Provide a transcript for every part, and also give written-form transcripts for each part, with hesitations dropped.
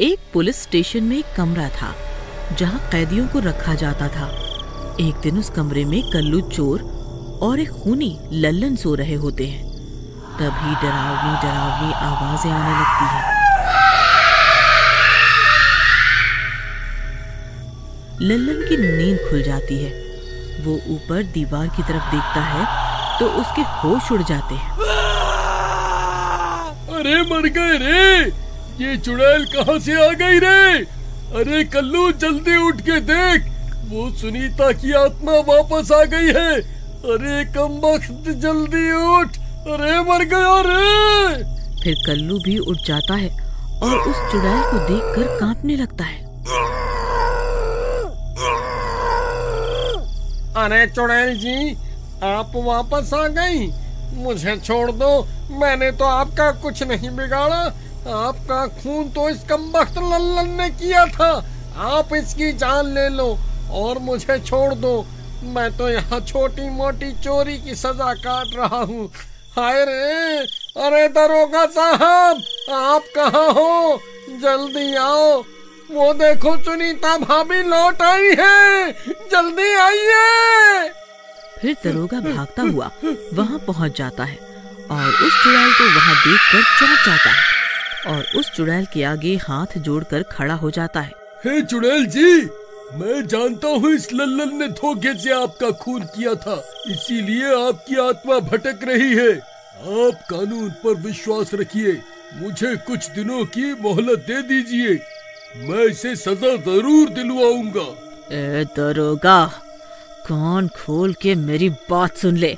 एक police station में एक कमरा था जहाँ कैदियों को रखा जाता था। एक दिन उस कमरे में कल्लू चोर और एक खूनी लल्लन सो रहे होते हैं। तभी डरावनी डरावनी आवाजें आने लगती हैं। लल्लन की नींद खुल जाती है। वो ऊपर दीवार की तरफ देखता है तो उसके होश उड़ जाते हैं। अरे मर गए रे, ये चुड़ैल कहाँ से आ गई रे? अरे कल्लू जल्दी उठ के देख, वो सुनीता की आत्मा वापस आ गई है। अरे कमबख्त जल्दी उठ, अरे मर गया रे। फिर कल्लू भी उठ जाता है और उस चुड़ैल को देखकर कांपने लगता है। अरे चुड़ैल जी, आप वापस आ गई। मुझे छोड़ दो, मैंने तो आपका कुछ नहीं बिगाड़ा। आपका खून तो इस कमबख्त लल्लन ने किया था। आप इसकी जान ले लो और मुझे छोड़ दो। मैं तो यहाँ छोटी मोटी चोरी की सजा काट रहा हूँ। हाय रे, अरे दरोगा साहब, आप कहाँ हो? जल्दी आओ, वो देखो सुनीता भाभी लौट आई है, जल्दी आइए। फिर दरोगा भागता हुआ वहाँ पहुँच जाता है और उस चुड़ैल को वहाँ देखकर चौंक जाता है और उस चुड़ैल के आगे हाथ जोड़कर खड़ा हो जाता है। हे चुड़ैल जी, मैं जानता हूँ इस लल्लन ने धोखे से आपका खून किया था, इसीलिए आपकी आत्मा भटक रही है। आप कानून पर विश्वास रखिए, मुझे कुछ दिनों की मोहलत दे दीजिए, मैं इसे सजा जरूर दिलवाऊंगा। ए दरोगा, कान खोल के मेरी बात सुन ले।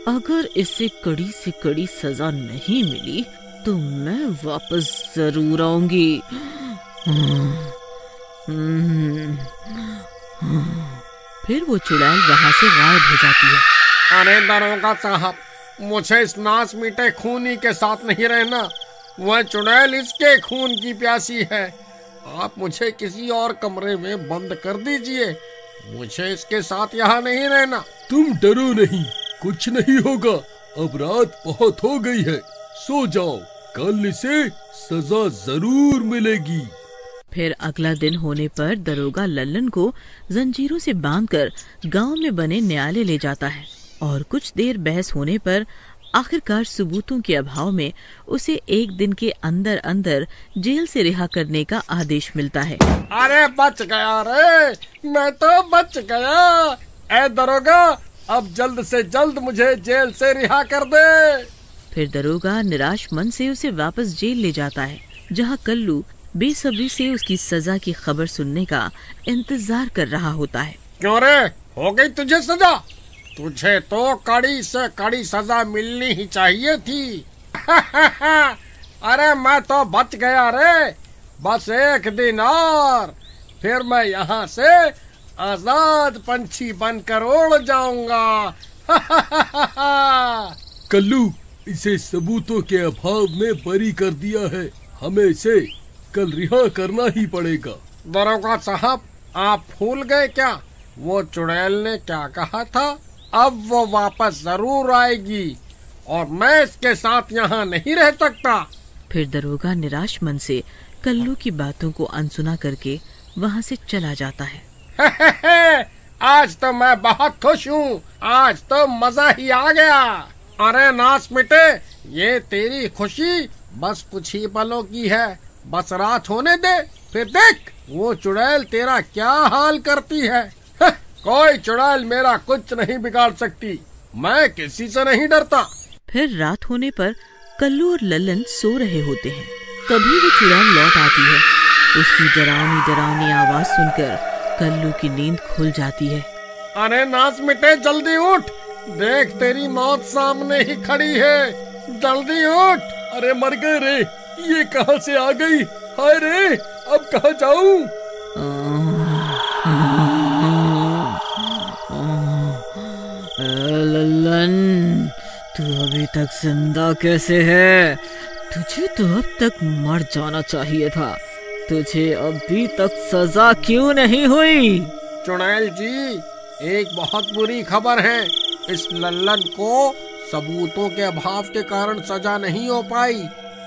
अगर इसे कड़ी से कड़ी सजा नहीं मिली तो मैं वापस जरूर आऊंगी। फिर वो चुड़ैल वहाँ से गायब हो जाती है। अरे दरोगा साहब, मुझे इस नाश मीठे खूनी के साथ नहीं रहना। वह चुड़ैल इसके खून की प्यासी है। आप मुझे किसी और कमरे में बंद कर दीजिए, मुझे इसके साथ यहाँ नहीं रहना। तुम डरो नहीं, कुछ नहीं होगा। अब रात बहुत हो गई है, सो जाओ, कल इसे सजा जरूर मिलेगी। फिर अगला दिन होने पर दरोगा लल्लन को जंजीरों से बांधकर गांव में बने न्यायालय ले जाता है और कुछ देर बहस होने पर आखिरकार सबूतों के अभाव में उसे एक दिन के अंदर अंदर जेल से रिहा करने का आदेश मिलता है। अरे बच गया रे, मैं तो बच गया। ए दरोगा, अब जल्द से जल्द मुझे जेल से रिहा कर दे। फिर दरोगा निराश मन से उसे वापस जेल ले जाता है, जहाँ कल्लू बेसब्री से उसकी सजा की खबर सुनने का इंतजार कर रहा होता है। क्यों रे, हो गई तुझे सजा? तुझे तो कड़ी से कड़ी सजा मिलनी ही चाहिए थी। अरे मैं तो बच गया रे, बस एक दिन और, फिर मैं यहाँ से आजाद पंछी बनकर उड़ जाऊंगा। कल्लू, इसे सबूतों के अभाव में बरी कर दिया है, हमें इसे कल रिहा करना ही पड़ेगा। दरोगा साहब, आप भूल गए क्या? वो चुड़ैल ने क्या कहा था? अब वो वापस जरूर आएगी और मैं इसके साथ यहाँ नहीं रह सकता। फिर दरोगा निराश मन से कल्लू की बातों को अनसुना करके वहाँ से चला जाता है। आज तो मैं बहुत खुश हूँ, आज तो मजा ही आ गया। अरे नाश मिटे, ये तेरी खुशी बस कुछ ही पलों की है। बस रात होने दे, फिर देख वो चुड़ैल तेरा क्या हाल करती है। कोई चुड़ैल मेरा कुछ नहीं बिगाड़ सकती, मैं किसी से नहीं डरता। फिर रात होने पर कल्लू और लल्लन सो रहे होते हैं। तभी वो चुड़ैल लौट आती है। उसकी डरावनी डरावनी आवाज सुनकर कल्लू की नींद खुल जाती है। अरे नाश मिटे, जल्दी उठ, देख तेरी मौत सामने ही खड़ी है, जल्दी उठ। अरे मर गए रे, ये कहाँ से आ गई? हाय रे, अब कहाँ जाऊं? लल्लन, तू अभी तक जिंदा कैसे है? तुझे तो अब तक मर जाना चाहिए था। तुझे अभी तक सजा क्यों नहीं हुई? चुड़ैल जी, एक बहुत बुरी खबर है। इस लल्लन को सबूतों के अभाव के कारण सजा नहीं हो पाई।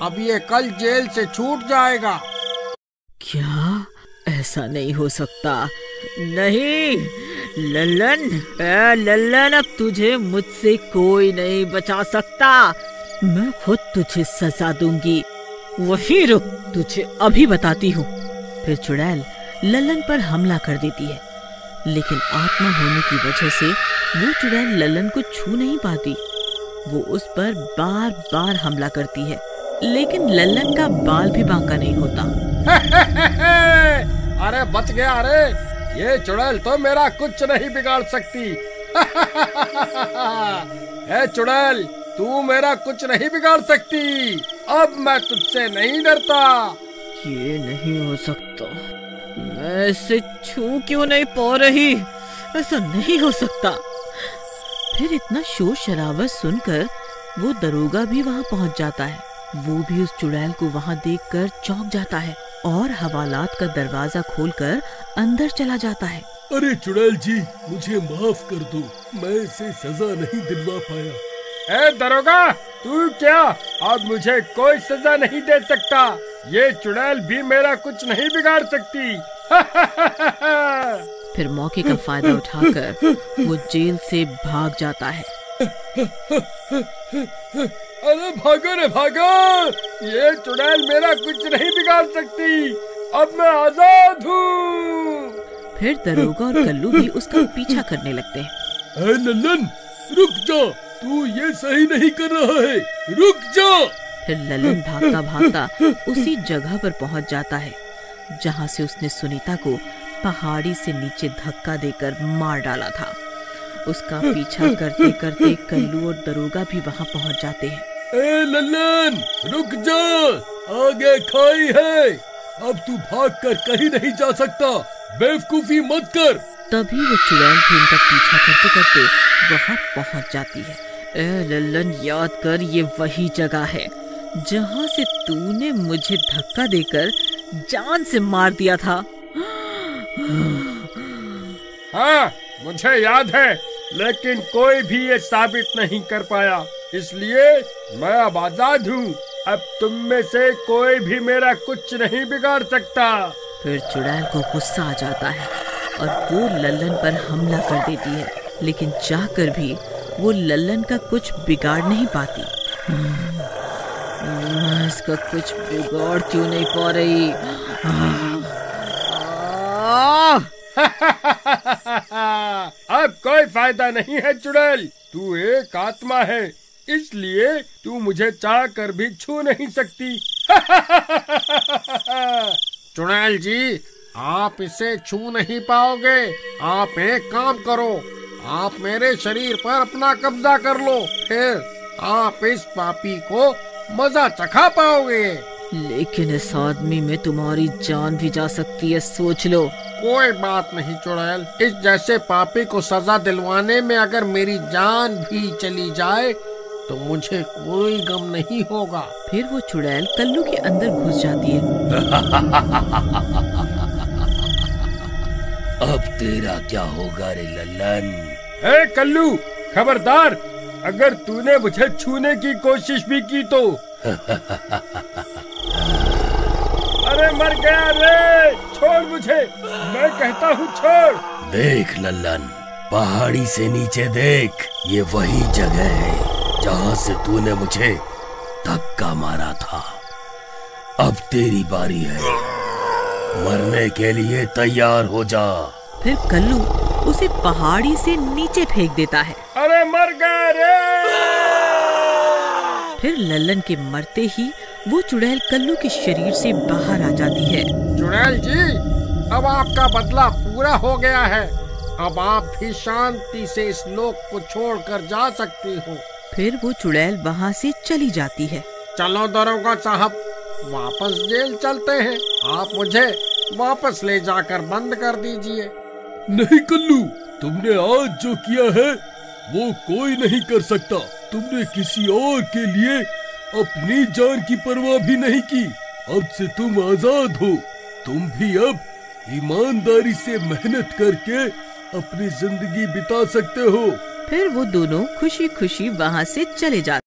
अब ये कल जेल से छूट जाएगा। ऐसा नहीं हो सकता। नहीं लल्लन, लल्लन, अब तुझे मुझसे कोई नहीं बचा सकता। मैं खुद तुझे सजा दूंगी। वहीं रुक, तुझे अभी बताती हूँ। फिर चुड़ैल लल्लन पर हमला कर देती है, लेकिन आत्मा होने की वजह से वो चुड़ैल लल्लन को छू नहीं पाती। वो उस पर बार बार हमला करती है, लेकिन लल्लन का बाल भी बांका नहीं होता। अरे बच गया। अरे ये चुड़ैल तो मेरा कुछ नहीं बिगाड़ सकती। ए चुड़ैल, तू मेरा कुछ नहीं बिगाड़ सकती। अब मैं तुझसे नहीं डरता। ये नहीं हो सकता। मैं इसे छू क्यों नहीं पा रही? ऐसा नहीं हो सकता। फिर इतना शोर शराबा सुनकर वो दरोगा भी वहाँ पहुँच जाता है। वो भी उस चुड़ैल को वहाँ देखकर चौंक जाता है और हवालात का दरवाजा खोलकर अंदर चला जाता है। अरे चुड़ैल जी, मुझे माफ कर दो, मैं इसे सजा नहीं दिलवा पाया। ए दरोगा, तू क्या अब मुझे कोई सजा नहीं दे सकता? ये चुड़ैल भी मेरा कुछ नहीं बिगाड़ सकती। फिर मौके का फायदा उठाकर वो जेल से भाग जाता है। अरे भागो रे भागो, ये चुड़ैल मेरा कुछ नहीं बिगाड़ सकती। अब मैं आजाद हूँ। फिर दरोगा और कल्लू भी उसका पीछा करने लगते हैं। ए लल्लन, रुक जा, तू ये सही नहीं कर रहा है, रुक जा। फिर लल्लन भागता भागता उसी जगह पर पहुंच जाता है जहां से उसने सुनीता को पहाड़ी से नीचे धक्का देकर मार डाला था। उसका पीछा करते करते कल्लू और दरोगा भी वहां पहुंच जाते हैं। ए लल्लन, रुक जा, आगे खाई है। अब तू भागकर कहीं नहीं जा सकता, बेवकूफी मत कर। तभी वो चुड़ैल भी उनका पीछा करते करते वहां पहुंच जाती है। ए लल्लन, याद कर, ये वही जगह है जहां से तूने मुझे धक्का देकर जान से मार दिया था। हाँ, मुझे याद है, लेकिन कोई भी ये साबित नहीं कर पाया, इसलिए मैं अब आजाद हूँ। अब तुम में से कोई भी मेरा कुछ नहीं बिगाड़ सकता। फिर चुड़ैल को गुस्सा आ जाता है और वो लल्लन पर हमला कर देती है, लेकिन चाहकर भी वो लल्लन का कुछ बिगाड़ नहीं पाती। इसका कुछ बिगाड़ क्यों नहीं पा रही? अब कोई फायदा नहीं है चुड़ैल, तू एक आत्मा है, इसलिए तू मुझे चाह कर भी छू नहीं सकती। चुड़ैल जी, आप इसे छू नहीं पाओगे। आप एक काम करो, आप मेरे शरीर पर अपना कब्जा कर लो, फिर आप इस पापी को मजा चखा पाओगे। लेकिन इस आदमी में तुम्हारी जान भी जा सकती है, सोच लो। कोई बात नहीं चुड़ैल, इस जैसे पापी को सजा दिलवाने में अगर मेरी जान भी चली जाए तो मुझे कोई गम नहीं होगा। फिर वो चुड़ैल कल्लू के अंदर घुस जाती है। अब तेरा क्या होगा रे लल्लन? ए कल्लू, खबरदार, अगर तूने मुझे छूने की कोशिश भी की तो। अरे मर गया रे, छोड़ मुझे, मैं कहता हूँ छोड़। देख लल्लन, पहाड़ी से नीचे देख, ये वही जगह है जहाँ से तूने मुझे धक्का मारा था। अब तेरी बारी है, मरने के लिए तैयार हो जा। फिर कल्लू उसे पहाड़ी से नीचे फेंक देता है। अरे मर गया रे। फिर लल्लन के मरते ही वो चुड़ैल कल्लू के शरीर से बाहर आ जाती है। चुड़ैल जी, अब आपका बदला पूरा हो गया है। अब आप भी शांति से इस लोक को छोड़कर जा सकती हो। फिर वो चुड़ैल वहाँ से चली जाती है। चलो दरोगा साहब, वापस जेल चलते हैं। आप मुझे वापस ले जाकर बंद कर दीजिए। नहीं कल्लू, तुमने आज जो किया है वो कोई नहीं कर सकता। तुमने किसी और के लिए अपनी जान की परवाह भी नहीं की। अब से तुम आजाद हो। तुम भी अब ईमानदारी से मेहनत करके अपनी जिंदगी बिता सकते हो। फिर वो दोनों खुशी खुशी वहाँ से चले जाते।